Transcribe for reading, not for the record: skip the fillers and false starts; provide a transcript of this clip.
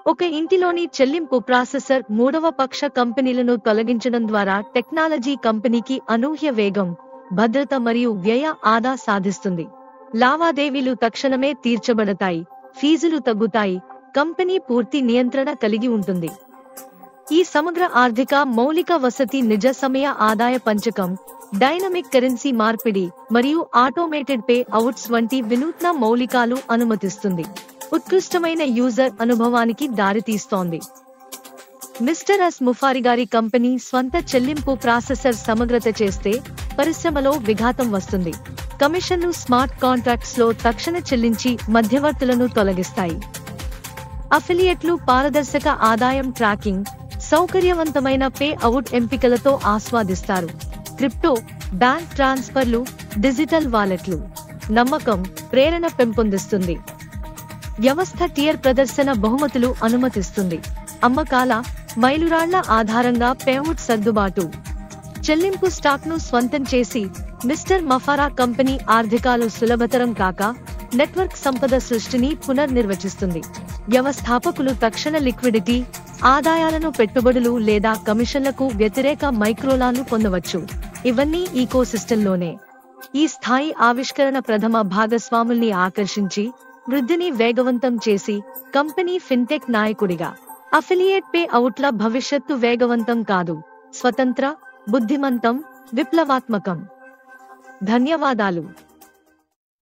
ఒక ఇంటిలోని చెల్లింపు ప్రాసెసర్ మూడవ పక్ష కంపెనీలను తొలగించడం ద్వారా టెక్నాలజీ కంపెనీకి అనూహ్య వేగం, భద్రత మరియు వ్యయ ఆదా సాధిస్తుంది. లావాదేవీలు తక్షణమే తీర్చబడతాయి, ఫీజులు తగ్గుతాయి, కంపెనీ పూర్తి నియంత్రణ కలిగి ఉంటుంది. ఈ సమగ్ర ఆర్థిక మౌలిక వసతి నిజ సమయ ఆదాయ పంచకం, డైనమిక్ కరెన్సీ మార్పిడి మరియు ఆటోమేటెడ్ పే అవుట్స్ వంటి వినూత్న మౌలికాలు అనుమతిస్తుంది. ఉత్కృష్టమైన యూజర్ అనుభవానికి దారితీస్తోంది. మిస్టర్ ఎస్ ముఫారి గారి కంపెనీ స్వంత చెల్లింపు ప్రాసెసర్ సమగ్రత చేస్తే పరిశ్రమలో విఘాతం వస్తుంది. కమిషన్లు స్మార్ట్ కాంట్రాక్ట్స్ లో తక్షణ చెల్లించి మధ్యవర్తులను తొలగిస్తాయి. అఫిలియేట్లు పారదర్శక ఆదాయం ట్రాకింగ్, సౌకర్యవంతమైన పే అవుట్ ఎంపికలతో ఆస్వాదిస్తారు. క్రిప్టో, బ్యాంక్ ట్రాన్స్ఫర్లు, డిజిటల్ వాలెట్లు నమ్మకం, ప్రేరణ పెంపొందిస్తుంది. వ్యవస్థ టియర్ ప్రదర్శన బహుమతులు అనుమతిస్తుంది. అమ్మకాల మైలురాళ్ల ఆధారంగా పేఅవుట్ సర్దుబాటు. చెల్లింపు స్టాక్ను స్వంతం చేసి మిస్టర్ మఫారా కంపెనీ ఆర్థికాలు సులభతరం కాక నెట్వర్క్ సంపద సృష్టిని పునర్నిర్వచిస్తుంది. వ్యవస్థాపకులు తక్షణ లిక్విడిటీ, ఆదాయాలను పెట్టుబడులు లేదా కమిషన్లకు వ్యతిరేక మైక్రోలాను పొందవచ్చు. ఇవన్నీ ఈకోసిస్టంలోనే. ఈ స్థాయి ఆవిష్కరణ ప్రథమ భాగస్వాముల్ని ఆకర్షించి వృద్ధిని వేగవంతం చేసి కంపెనీ ఫిన్టెక్ నాయకుడిగా. అఫిలియేట్ పే అవుట్ల భవిష్యత్తు వేగవంతం కాదు, స్వతంత్ర, బుద్ధిమంతం, విప్లవాత్మకం. ధన్యవాదాలు.